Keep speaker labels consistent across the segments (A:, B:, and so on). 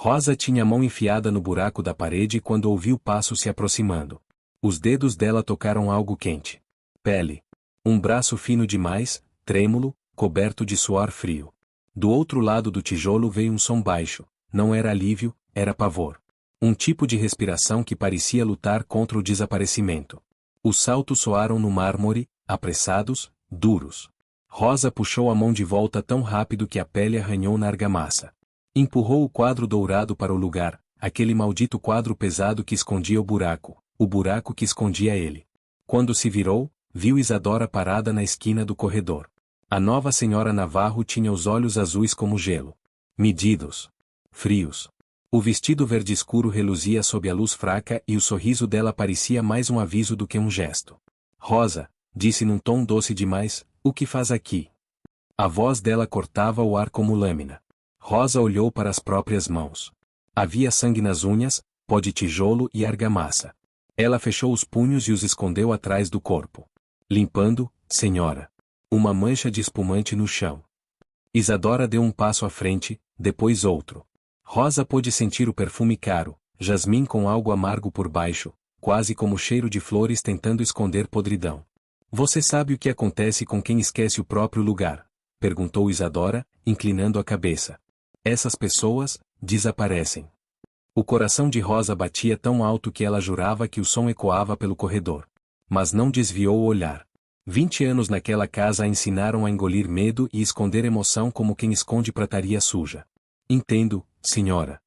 A: Rosa tinha a mão enfiada no buraco da parede quando ouviu passos se aproximando. Os dedos dela tocaram algo quente. Pele. Um braço fino demais, trêmulo, coberto de suor frio. Do outro lado do tijolo veio um som baixo. Não era alívio, era pavor. Um tipo de respiração que parecia lutar contra o desaparecimento. Os saltos soaram no mármore, apressados, duros. Rosa puxou a mão de volta tão rápido que a pele arranhou na argamassa. Empurrou o quadro dourado para o lugar, aquele maldito quadro pesado que escondia o buraco que escondia ele. Quando se virou, viu Isadora parada na esquina do corredor. A nova senhora Navarro tinha os olhos azuis como gelo. Medidos. Frios. O vestido verde escuro reluzia sob a luz fraca e o sorriso dela parecia mais um aviso do que um gesto. Rosa, disse num tom doce demais, o que faz aqui? A voz dela cortava o ar como lâmina. Rosa olhou para as próprias mãos. Havia sangue nas unhas, pó de tijolo e argamassa. Ela fechou os punhos e os escondeu atrás do corpo. Limpando, senhora. Uma mancha de espumante no chão. Isadora deu um passo à frente, depois outro. Rosa pôde sentir o perfume caro, jasmim com algo amargo por baixo, quase como cheiro de flores tentando esconder podridão. Você sabe o que acontece com quem esquece o próprio lugar? Perguntou Isadora, inclinando a cabeça. Essas pessoas, desaparecem. O coração de Rosa batia tão alto que ela jurava que o som ecoava pelo corredor. Mas não desviou o olhar. 20 anos naquela casa a ensinaram a engolir medo e esconder emoção como quem esconde prataria suja. Entendo, senhora.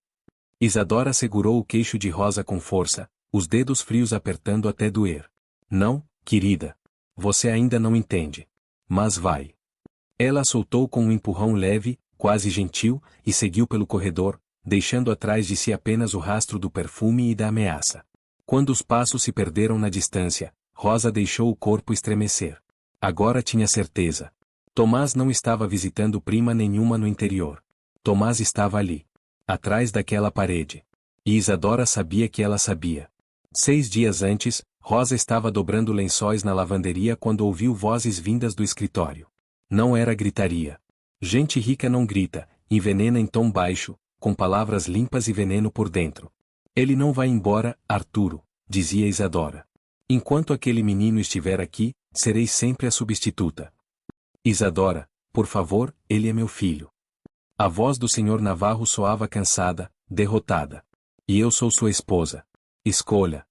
A: Isadora segurou o queixo de Rosa com força, os dedos frios apertando até doer. Não, querida. Você ainda não entende. Mas vai. Ela soltou com um empurrão leve, quase gentil, e seguiu pelo corredor, deixando atrás de si apenas o rastro do perfume e da ameaça. Quando os passos se perderam na distância, Rosa deixou o corpo estremecer. Agora tinha certeza. Tomás não estava visitando prima nenhuma no interior. Tomás estava ali. Atrás daquela parede. E Isadora sabia que ela sabia. 6 dias antes, Rosa estava dobrando lençóis na lavanderia quando ouviu vozes vindas do escritório. Não era gritaria. Gente rica não grita, envenena em tom baixo, com palavras limpas e veneno por dentro. Ele não vai embora, Arturo, dizia Isadora. Enquanto aquele menino estiver aqui, serei sempre a substituta. Isadora, por favor, ele é meu filho. A voz do senhor Navarro soava cansada, derrotada. E eu sou sua esposa. Escolha.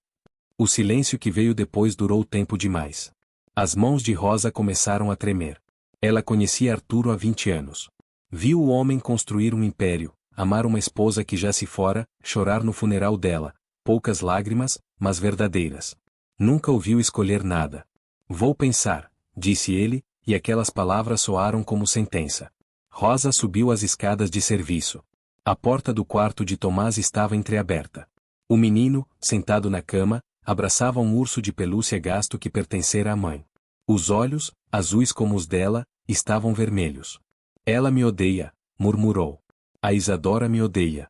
A: O silêncio que veio depois durou tempo demais. As mãos de Rosa começaram a tremer. Ela conhecia Arturo há 20 anos. Viu o homem construir um império, amar uma esposa que já se fora, chorar no funeral dela, poucas lágrimas, mas verdadeiras. Nunca ouviu escolher nada. Vou pensar, disse ele, e aquelas palavras soaram como sentença. Rosa subiu as escadas de serviço. A porta do quarto de Tomás estava entreaberta. O menino, sentado na cama, abraçava um urso de pelúcia gasto que pertencera à mãe. Os olhos, azuis como os dela, estavam vermelhos. Ela me odeia, murmurou. A Isadora me odeia.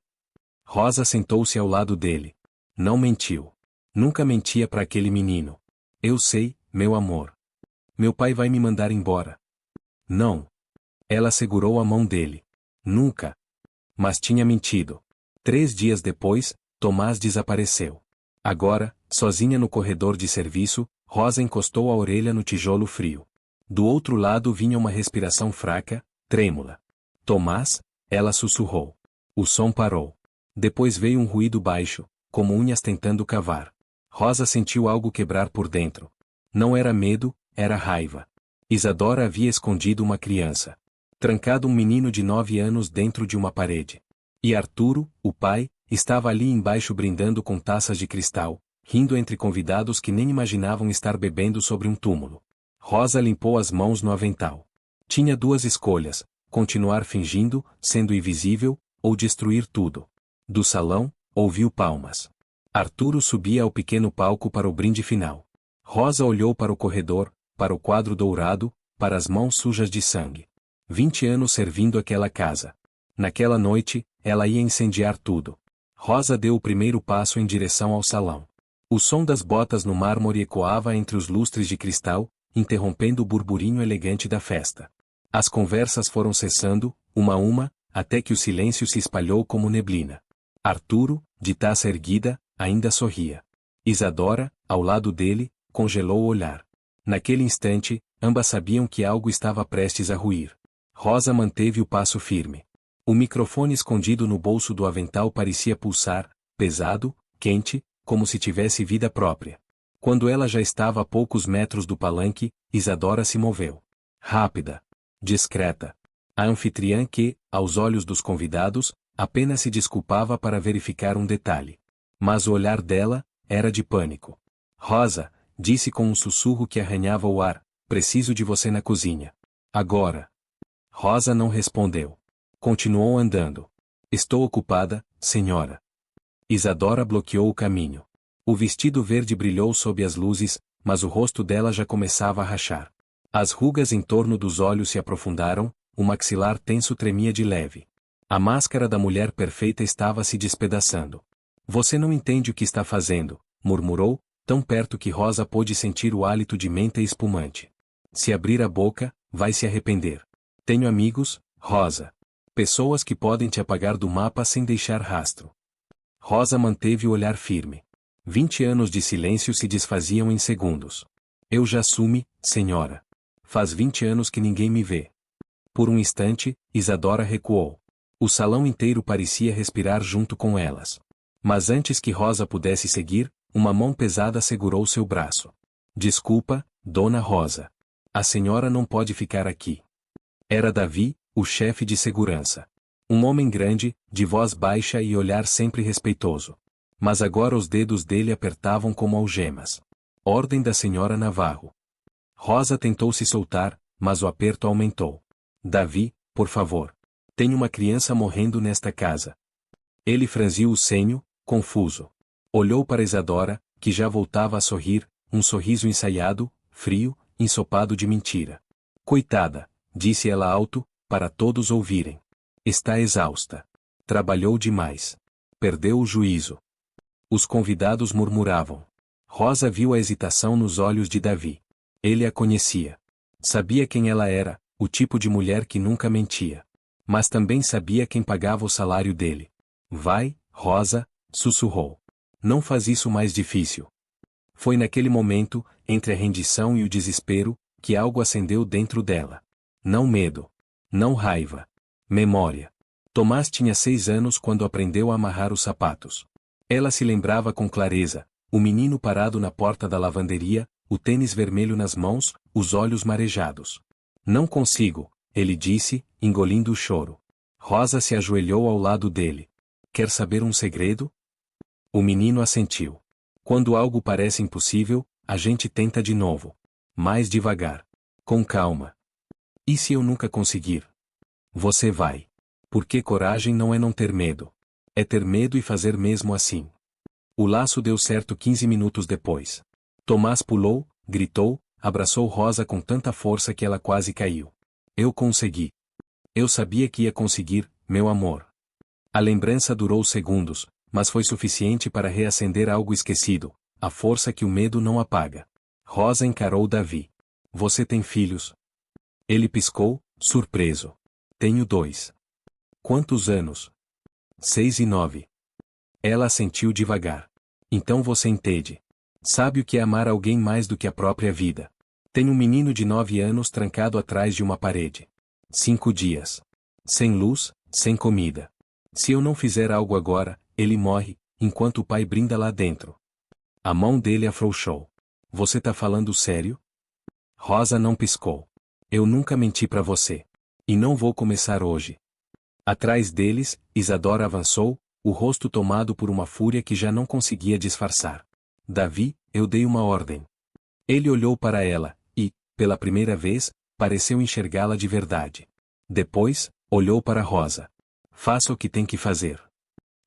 A: Rosa sentou-se ao lado dele. Não mentiu. Nunca mentia para aquele menino. Eu sei, meu amor. Meu pai vai me mandar embora. Não. Ela segurou a mão dele. Nunca. Mas tinha mentido. 3 dias depois, Tomás desapareceu. Agora, sozinha no corredor de serviço, Rosa encostou a orelha no tijolo frio. Do outro lado vinha uma respiração fraca, trêmula. Tomás? Ela sussurrou. O som parou. Depois veio um ruído baixo, como unhas tentando cavar. Rosa sentiu algo quebrar por dentro. Não era medo, era raiva. Isadora havia escondido uma criança. Trancado um menino de 9 anos dentro de uma parede. E Arturo, o pai, estava ali embaixo brindando com taças de cristal, rindo entre convidados que nem imaginavam estar bebendo sobre um túmulo. Rosa limpou as mãos no avental. Tinha 2 escolhas, continuar fingindo, sendo invisível, ou destruir tudo. Do salão, ouviu palmas. Arturo subia ao pequeno palco para o brinde final. Rosa olhou para o corredor, para o quadro dourado, para as mãos sujas de sangue. 20 anos servindo aquela casa. Naquela noite, ela ia incendiar tudo. Rosa deu o primeiro passo em direção ao salão. O som das botas no mármore ecoava entre os lustres de cristal, interrompendo o burburinho elegante da festa. As conversas foram cessando, uma a uma, até que o silêncio se espalhou como neblina. Arturo, de taça erguida, ainda sorria. Isadora, ao lado dele, congelou o olhar. Naquele instante, ambas sabiam que algo estava prestes a ruir. Rosa manteve o passo firme. O microfone escondido no bolso do avental parecia pulsar, pesado, quente, como se tivesse vida própria. Quando ela já estava a poucos metros do palanque, Isadora se moveu. Rápida. Discreta. A anfitriã que, aos olhos dos convidados, apenas se desculpava para verificar um detalhe. Mas o olhar dela era de pânico. Rosa, disse com um sussurro que arranhava o ar, preciso de você na cozinha. Agora. Rosa não respondeu. Continuou andando. Estou ocupada, senhora. Isadora bloqueou o caminho. O vestido verde brilhou sob as luzes, mas o rosto dela já começava a rachar. As rugas em torno dos olhos se aprofundaram, o maxilar tenso tremia de leve. A máscara da mulher perfeita estava se despedaçando. Você não entende o que está fazendo, murmurou, tão perto que Rosa pôde sentir o hálito de menta espumante. Se abrir a boca, vai se arrepender. Tenho amigos, Rosa. Pessoas que podem te apagar do mapa sem deixar rastro. Rosa manteve o olhar firme. 20 anos de silêncio se desfaziam em segundos. Eu já sumi, senhora. Faz 20 anos que ninguém me vê. Por um instante, Isadora recuou. O salão inteiro parecia respirar junto com elas. Mas antes que Rosa pudesse seguir, uma mão pesada segurou seu braço. Desculpa, dona Rosa. A senhora não pode ficar aqui. Era Davi, o chefe de segurança. Um homem grande, de voz baixa e olhar sempre respeitoso. Mas agora os dedos dele apertavam como algemas. Ordem da senhora Navarro. Rosa tentou se soltar, mas o aperto aumentou. Davi, por favor. Tem uma criança morrendo nesta casa. Ele franziu o senho, confuso. Olhou para Isadora, que já voltava a sorrir, um sorriso ensaiado, frio, ensopado de mentira. Coitada, disse ela alto, para todos ouvirem. Está exausta. Trabalhou demais. Perdeu o juízo. Os convidados murmuravam. Rosa viu a hesitação nos olhos de Davi. Ele a conhecia. Sabia quem ela era, o tipo de mulher que nunca mentia. Mas também sabia quem pagava o salário dele. Vai, Rosa, sussurrou. Não faz isso mais difícil. Foi naquele momento, entre a rendição e o desespero, que algo acendeu dentro dela. Não medo. Não raiva. Memória. Tomás tinha 6 anos quando aprendeu a amarrar os sapatos. Ela se lembrava com clareza, o menino parado na porta da lavanderia, o tênis vermelho nas mãos, os olhos marejados. Não consigo, ele disse, engolindo o choro. Rosa se ajoelhou ao lado dele. Quer saber um segredo? O menino assentiu. Quando algo parece impossível, a gente tenta de novo. Mais devagar. Com calma. E se eu nunca conseguir? Você vai. Porque coragem não é não ter medo. É ter medo e fazer mesmo assim. O laço deu certo 15 minutos depois. Tomás pulou, gritou, abraçou Rosa com tanta força que ela quase caiu. Eu consegui. Eu sabia que ia conseguir, meu amor. A lembrança durou segundos, mas foi suficiente para reacender algo esquecido, a força que o medo não apaga. Rosa encarou Davi. Você tem filhos? Ele piscou, surpreso. Tenho 2. Quantos anos? 6 e 9. Ela assentiu devagar. Então você entende. Sabe o que é amar alguém mais do que a própria vida. Tem um menino de 9 anos trancado atrás de uma parede. 5 dias. Sem luz, sem comida. Se eu não fizer algo agora, ele morre, enquanto o pai brinda lá dentro. A mão dele afrouxou. Você tá falando sério? Rosa não piscou. Eu nunca menti pra você. E não vou começar hoje. Atrás deles, Isadora avançou, o rosto tomado por uma fúria que já não conseguia disfarçar. Davi, eu dei uma ordem. Ele olhou para ela, e, pela primeira vez, pareceu enxergá-la de verdade. Depois, olhou para Rosa. Faça o que tem que fazer.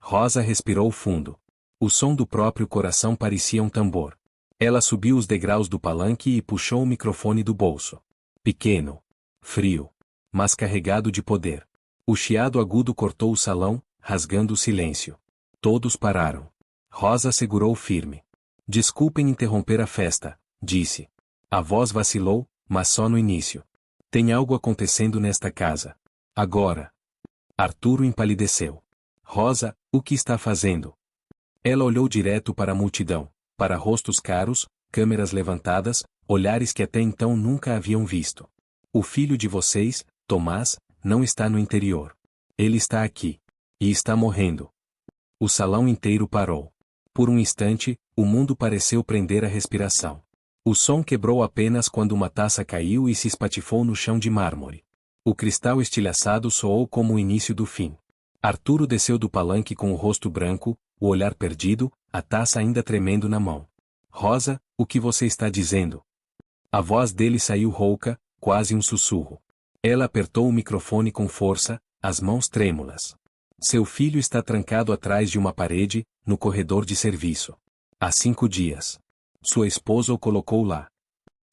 A: Rosa respirou fundo. O som do próprio coração parecia um tambor. Ela subiu os degraus do palanque e puxou o microfone do bolso. Pequeno. Frio. Mas carregado de poder. O chiado agudo cortou o salão, rasgando o silêncio. Todos pararam. Rosa segurou firme. Desculpem interromper a festa, disse. A voz vacilou, mas só no início. Tem algo acontecendo nesta casa. Agora. Arturo empalideceu. Rosa, o que está fazendo? Ela olhou direto para a multidão, para rostos caros, câmeras levantadas, olhares que até então nunca haviam visto. O filho de vocês, Tomás, não está no interior. Ele está aqui. E está morrendo. O salão inteiro parou. Por um instante, o mundo pareceu prender a respiração. O som quebrou apenas quando uma taça caiu e se espatifou no chão de mármore. O cristal estilhaçado soou como o início do fim. Arturo desceu do palanque com o rosto branco, o olhar perdido, a taça ainda tremendo na mão. Rosa, o que você está dizendo? A voz dele saiu rouca, quase um sussurro. Ela apertou o microfone com força, as mãos trêmulas. Seu filho está trancado atrás de uma parede, no corredor de serviço. Há 5 dias. Sua esposa o colocou lá.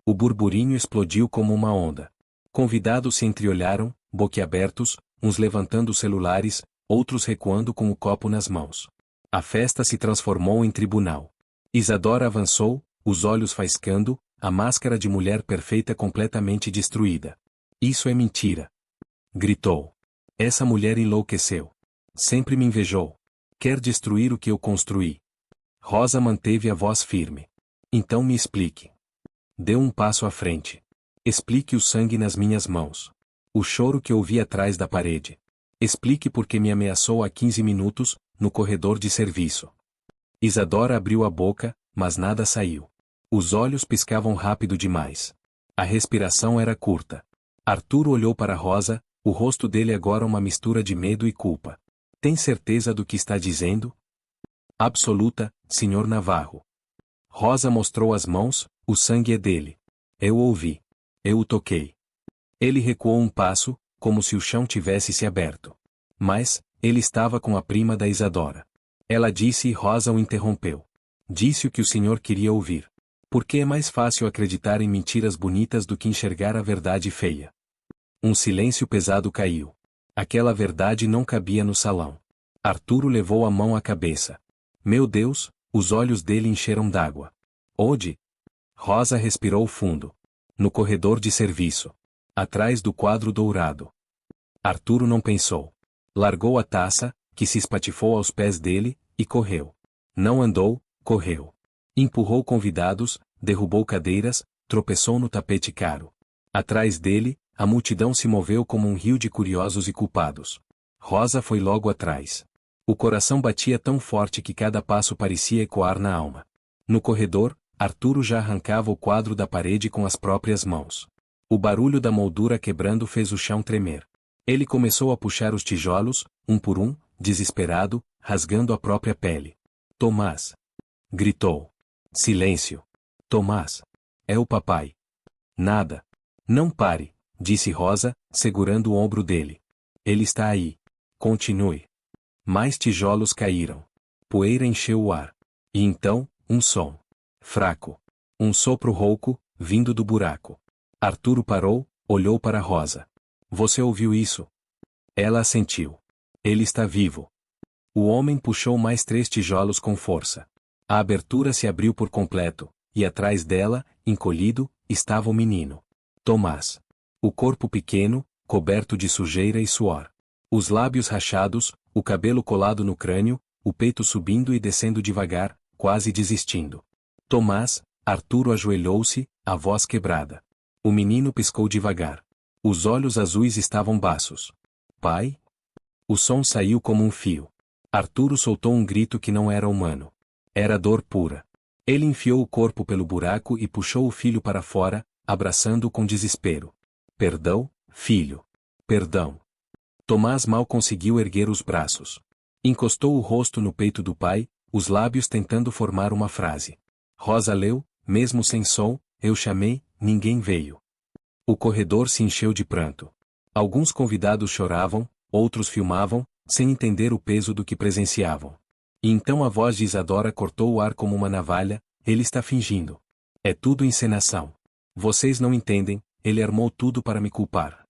A: O burburinho explodiu como uma onda. Convidados se entreolharam, boquiabertos, uns levantando celulares, outros recuando com o copo nas mãos. A festa se transformou em tribunal. Isadora avançou, os olhos faiscando, a máscara de mulher perfeita completamente destruída. Isso é mentira. Gritou. Essa mulher enlouqueceu. Sempre me invejou. Quer destruir o que eu construí. Rosa manteve a voz firme. Então me explique. Deu um passo à frente. Explique o sangue nas minhas mãos. O choro que ouvi atrás da parede. Explique por que me ameaçou há 15 minutos, no corredor de serviço. Isadora abriu a boca, mas nada saiu. Os olhos piscavam rápido demais. A respiração era curta. Arturo olhou para Rosa, o rosto dele agora uma mistura de medo e culpa. Tem certeza do que está dizendo? Absoluta, Sr. Navarro. Rosa mostrou as mãos, o sangue é dele. Eu ouvi. Eu o toquei. Ele recuou um passo, como se o chão tivesse se aberto. Mas, ele estava com a prima da Isadora. Ela disse e Rosa o interrompeu. Disse o que o senhor queria ouvir. Porque é mais fácil acreditar em mentiras bonitas do que enxergar a verdade feia. Um silêncio pesado caiu. Aquela verdade não cabia no salão. Arturo levou a mão à cabeça. Meu Deus, os olhos dele encheram d'água. Onde? Rosa respirou fundo. No corredor de serviço. Atrás do quadro dourado. Arturo não pensou. Largou a taça, que se espatifou aos pés dele, e correu. Não andou, correu. Empurrou convidados, derrubou cadeiras, tropeçou no tapete caro. Atrás dele, a multidão se moveu como um rio de curiosos e culpados. Rosa foi logo atrás. O coração batia tão forte que cada passo parecia ecoar na alma. No corredor, Arturo já arrancava o quadro da parede com as próprias mãos. O barulho da moldura quebrando fez o chão tremer. Ele começou a puxar os tijolos, um por um, desesperado, rasgando a própria pele. Tomás! Gritou. Silêncio! Tomás! É o papai! Nada! Não pare! Disse Rosa, segurando o ombro dele. Ele está aí. Continue. Mais tijolos caíram. Poeira encheu o ar. E então, um som. Fraco. Um sopro rouco, vindo do buraco. Arturo parou, olhou para Rosa. Você ouviu isso? Ela assentiu. Ele está vivo. O homem puxou mais 3 tijolos com força. A abertura se abriu por completo, e atrás dela, encolhido, estava o menino. Tomás. O corpo pequeno, coberto de sujeira e suor. Os lábios rachados, o cabelo colado no crânio, o peito subindo e descendo devagar, quase desistindo. Tomás, Arturo ajoelhou-se, a voz quebrada. O menino piscou devagar. Os olhos azuis estavam baços. Pai? O som saiu como um fio. Arturo soltou um grito que não era humano. Era dor pura. Ele enfiou o corpo pelo buraco e puxou o filho para fora, abraçando-o com desespero. Perdão, filho. Perdão. Tomás mal conseguiu erguer os braços. Encostou o rosto no peito do pai, os lábios tentando formar uma frase. Rosa leu, mesmo sem som, eu chamei, ninguém veio. O corredor se encheu de pranto. Alguns convidados choravam, outros filmavam, sem entender o peso do que presenciavam. E então a voz de Isadora cortou o ar como uma navalha, ele está fingindo. É tudo encenação. Vocês não entendem, ele armou tudo para me culpar.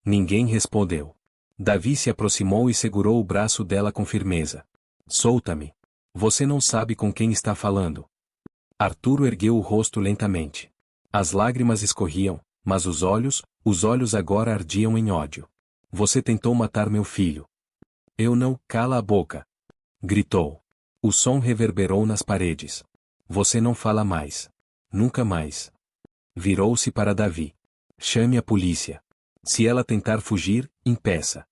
A: Ninguém respondeu. Davi se aproximou e segurou o braço dela com firmeza. Solta-me. Você não sabe com quem está falando. Arturo ergueu o rosto lentamente. As lágrimas escorriam, mas os olhos agora ardiam em ódio. Você tentou matar meu filho. Eu não, cala a boca! Gritou. O som reverberou nas paredes. Você não fala mais. Nunca mais. Virou-se para Davi. Chame a polícia. Se ela tentar fugir, impeça.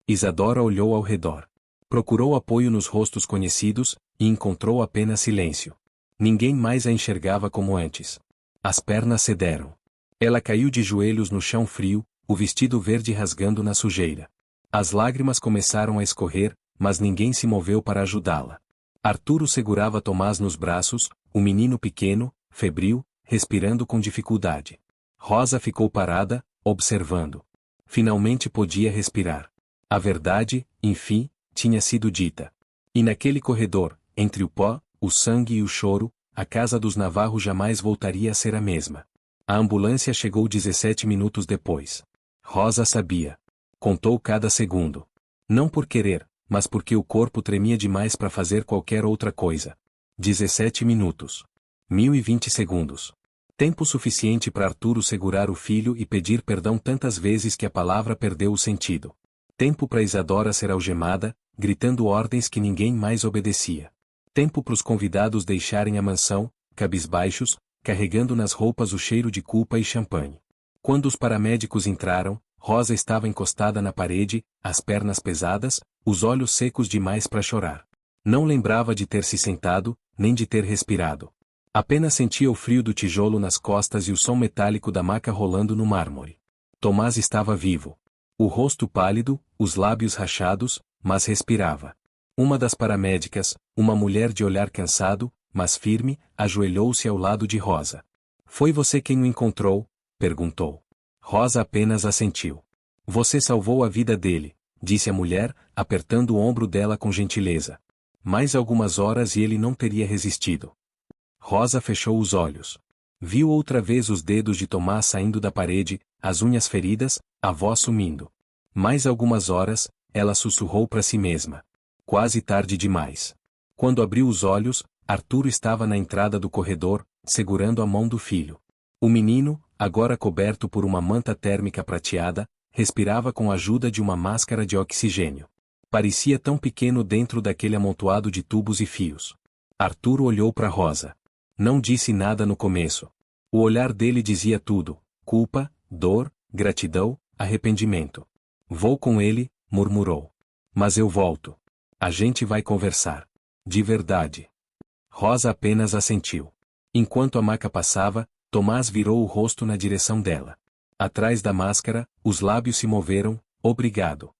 A: Isadora olhou ao redor. Procurou apoio nos rostos conhecidos, e encontrou apenas silêncio. Ninguém mais a enxergava como antes. As pernas cederam. Ela caiu de joelhos no chão frio, o vestido verde rasgando na sujeira. As lágrimas começaram a escorrer, mas ninguém se moveu para ajudá-la. Arturo segurava Tomás nos braços, o menino pequeno, febril, respirando com dificuldade. Rosa ficou parada, observando. Finalmente podia respirar. A verdade, enfim, tinha sido dita. E naquele corredor, entre o pó, o sangue e o choro, a casa dos Navarro jamais voltaria a ser a mesma. A ambulância chegou 17 minutos depois. Rosa sabia. Contou cada segundo. Não por querer, mas porque o corpo tremia demais para fazer qualquer outra coisa. 17 minutos. 1020 segundos. Tempo suficiente para Arturo segurar o filho e pedir perdão tantas vezes que a palavra perdeu o sentido. Tempo para Isadora ser algemada, gritando ordens que ninguém mais obedecia. Tempo para os convidados deixarem a mansão, cabisbaixos, carregando nas roupas o cheiro de culpa e champanhe. Quando os paramédicos entraram, Rosa estava encostada na parede, as pernas pesadas, os olhos secos demais para chorar. Não lembrava de ter se sentado, nem de ter respirado. Apenas sentia o frio do tijolo nas costas e o som metálico da maca rolando no mármore. Tomás estava vivo. O rosto pálido, os lábios rachados, mas respirava. Uma das paramédicas, uma mulher de olhar cansado, mas firme, ajoelhou-se ao lado de Rosa. Foi você quem o encontrou? Perguntou. Rosa apenas assentiu. Você salvou a vida dele, disse a mulher, apertando o ombro dela com gentileza. Mais algumas horas e ele não teria resistido. Rosa fechou os olhos. Viu outra vez os dedos de Tomás saindo da parede, as unhas feridas, a voz sumindo. Mais algumas horas, ela sussurrou para si mesma. Quase tarde demais. Quando abriu os olhos, Arturo estava na entrada do corredor, segurando a mão do filho. O menino, agora coberto por uma manta térmica prateada, respirava com a ajuda de uma máscara de oxigênio. Parecia tão pequeno dentro daquele amontoado de tubos e fios. Arturo olhou para Rosa. Não disse nada no começo. O olhar dele dizia tudo: culpa, dor, gratidão, arrependimento. Vou com ele, murmurou. Mas eu volto. A gente vai conversar. De verdade. Rosa apenas assentiu. Enquanto a maca passava, Tomás virou o rosto na direção dela. Atrás da máscara, os lábios se moveram, obrigado.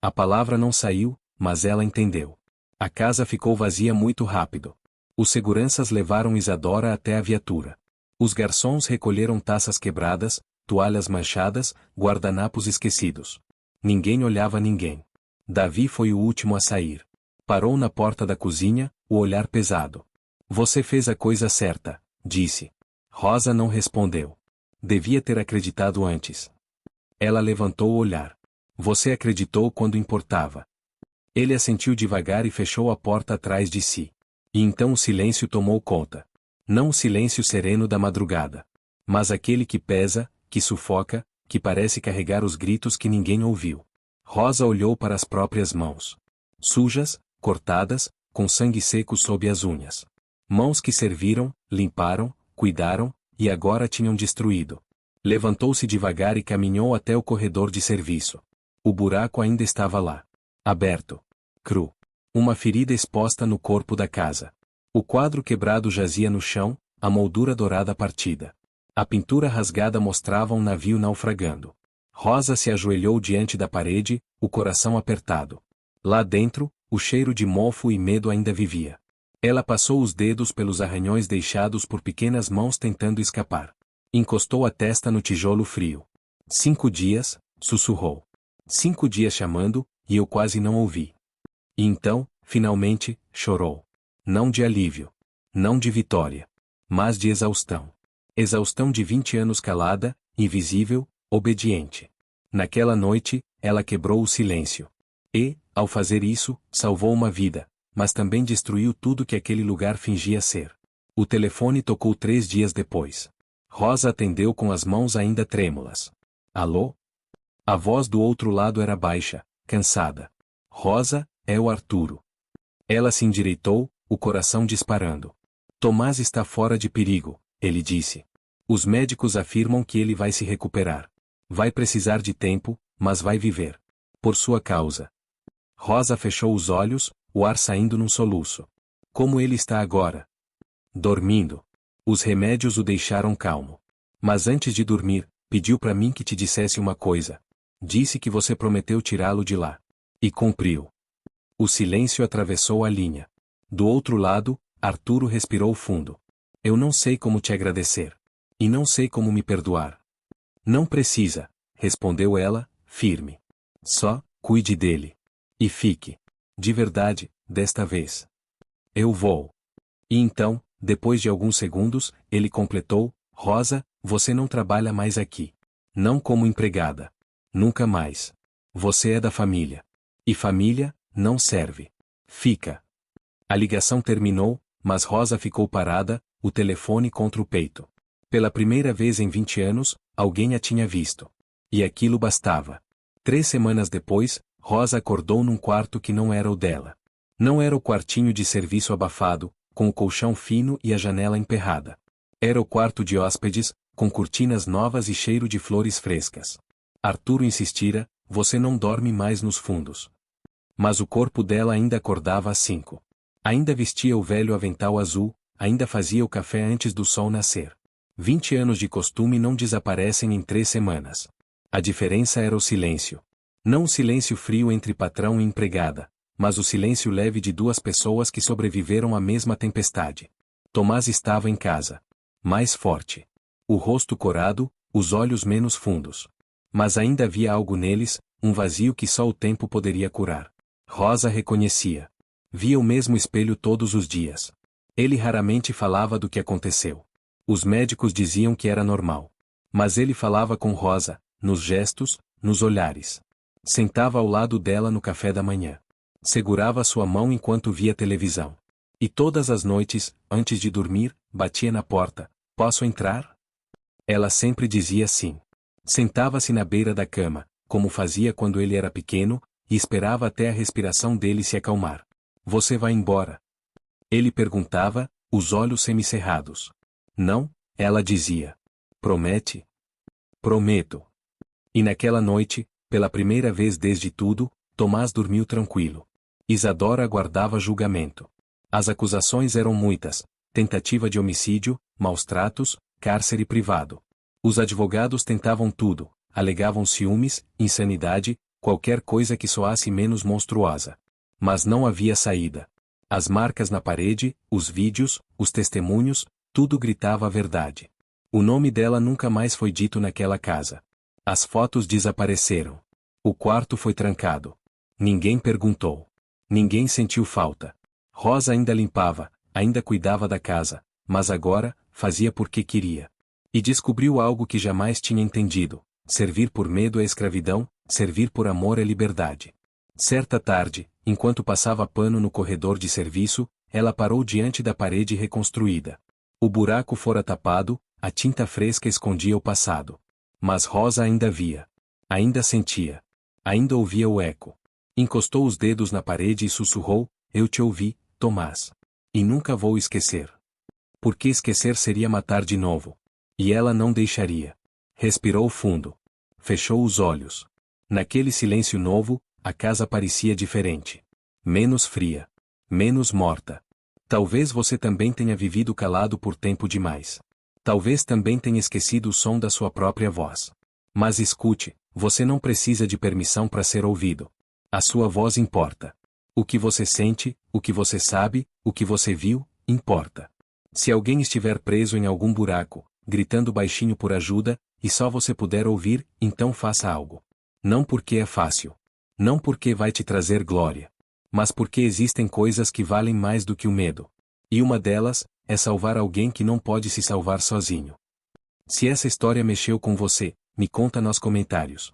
A: A palavra não saiu, mas ela entendeu. A casa ficou vazia muito rápido. Os seguranças levaram Isadora até a viatura. Os garçons recolheram taças quebradas, toalhas manchadas, guardanapos esquecidos. Ninguém olhava ninguém. Davi foi o último a sair. Parou na porta da cozinha, o olhar pesado. Você fez a coisa certa, disse. Rosa não respondeu. Devia ter acreditado antes. Ela levantou o olhar. Você acreditou quando importava. Ele assentiu devagar e fechou a porta atrás de si. E então o silêncio tomou conta. Não o silêncio sereno da madrugada. Mas aquele que pesa, que sufoca, que parece carregar os gritos que ninguém ouviu. Rosa olhou para as próprias mãos. Sujas, cortadas, com sangue seco sob as unhas. Mãos que serviram, limparam, cuidaram, e agora tinham destruído. Levantou-se devagar e caminhou até o corredor de serviço. O buraco ainda estava lá. Aberto. Cru. Uma ferida exposta no corpo da casa. O quadro quebrado jazia no chão, a moldura dourada partida. A pintura rasgada mostrava um navio naufragando. Rosa se ajoelhou diante da parede, o coração apertado. Lá dentro, o cheiro de mofo e medo ainda vivia. Ela passou os dedos pelos arranhões deixados por pequenas mãos tentando escapar. Encostou a testa no tijolo frio. 5 dias, sussurrou. 5 dias chamando, e eu quase não ouvi. E então, finalmente, chorou. Não de alívio. Não de vitória. Mas de exaustão. Exaustão de 20 anos calada, invisível, obediente. Naquela noite, ela quebrou o silêncio. E, ao fazer isso, salvou uma vida, mas também destruiu tudo que aquele lugar fingia ser. O telefone tocou 3 dias depois. Rosa atendeu com as mãos ainda trêmulas. Alô? A voz do outro lado era baixa, cansada. Rosa, é o Arturo. Ela se endireitou, o coração disparando. Tomás está fora de perigo, ele disse. Os médicos afirmam que ele vai se recuperar. Vai precisar de tempo, mas vai viver. Por sua causa. Rosa fechou os olhos, o ar saindo num soluço. Como ele está agora? Dormindo. Os remédios o deixaram calmo. Mas antes de dormir, pediu para mim que te dissesse uma coisa. Disse que você prometeu tirá-lo de lá. E cumpriu. O silêncio atravessou a linha. Do outro lado, Arturo respirou fundo. Eu não sei como te agradecer. E não sei como me perdoar. Não precisa, respondeu ela, firme. Só, cuide dele. E fique. De verdade, desta vez. Eu vou. E então, depois de alguns segundos, ele completou, Rosa, você não trabalha mais aqui. Não como empregada. Nunca mais. Você é da família. E família, não serve. Fica. A ligação terminou, mas Rosa ficou parada, o telefone contra o peito. Pela primeira vez em 20 anos, alguém a tinha visto. E aquilo bastava. 3 semanas depois, Rosa acordou num quarto que não era o dela. Não era o quartinho de serviço abafado, com o colchão fino e a janela emperrada. Era o quarto de hóspedes, com cortinas novas e cheiro de flores frescas. Arturo insistira, você não dorme mais nos fundos. Mas o corpo dela ainda acordava às 5. Ainda vestia o velho avental azul, ainda fazia o café antes do sol nascer. 20 anos de costume não desaparecem em 3 semanas. A diferença era o silêncio. Não o silêncio frio entre patrão e empregada, mas o silêncio leve de 2 pessoas que sobreviveram à mesma tempestade. Tomás estava em casa. Mais forte. O rosto corado, os olhos menos fundos. Mas ainda havia algo neles, um vazio que só o tempo poderia curar. Rosa reconhecia. Via o mesmo espelho todos os dias. Ele raramente falava do que aconteceu. Os médicos diziam que era normal. Mas ele falava com Rosa, nos gestos, nos olhares. Sentava ao lado dela no café da manhã. Segurava sua mão enquanto via televisão. E todas as noites, antes de dormir, batia na porta. Posso entrar? Ela sempre dizia sim. Sentava-se na beira da cama, como fazia quando ele era pequeno, e esperava até a respiração dele se acalmar. Você vai embora? Ele perguntava, os olhos semicerrados. Não, ela dizia. Promete? Prometo. E naquela noite, pela primeira vez desde tudo, Tomás dormiu tranquilo. Isadora aguardava julgamento. As acusações eram muitas: tentativa de homicídio, maus-tratos, cárcere privado. Os advogados tentavam tudo, alegavam ciúmes, insanidade, qualquer coisa que soasse menos monstruosa. Mas não havia saída. As marcas na parede, os vídeos, os testemunhos, tudo gritava a verdade. O nome dela nunca mais foi dito naquela casa. As fotos desapareceram. O quarto foi trancado. Ninguém perguntou. Ninguém sentiu falta. Rosa ainda limpava, ainda cuidava da casa, mas agora, fazia porque queria. E descobriu algo que jamais tinha entendido: servir por medo é escravidão, servir por amor é liberdade. Certa tarde, enquanto passava pano no corredor de serviço, ela parou diante da parede reconstruída. O buraco fora tapado, a tinta fresca escondia o passado. Mas Rosa ainda via. Ainda sentia. Ainda ouvia o eco. Encostou os dedos na parede e sussurrou: eu te ouvi, Tomás. E nunca vou esquecer. Porque esquecer seria matar de novo. E ela não deixaria. Respirou fundo. Fechou os olhos. Naquele silêncio novo, a casa parecia diferente. Menos fria. Menos morta. Talvez você também tenha vivido calado por tempo demais. Talvez também tenha esquecido o som da sua própria voz. Mas escute, você não precisa de permissão para ser ouvido. A sua voz importa. O que você sente, o que você sabe, o que você viu, importa. Se alguém estiver preso em algum buraco, gritando baixinho por ajuda, e só você puder ouvir, então faça algo. Não porque é fácil. Não porque vai te trazer glória. Mas porque existem coisas que valem mais do que o medo. E uma delas, é salvar alguém que não pode se salvar sozinho. Se essa história mexeu com você, me conta nos comentários.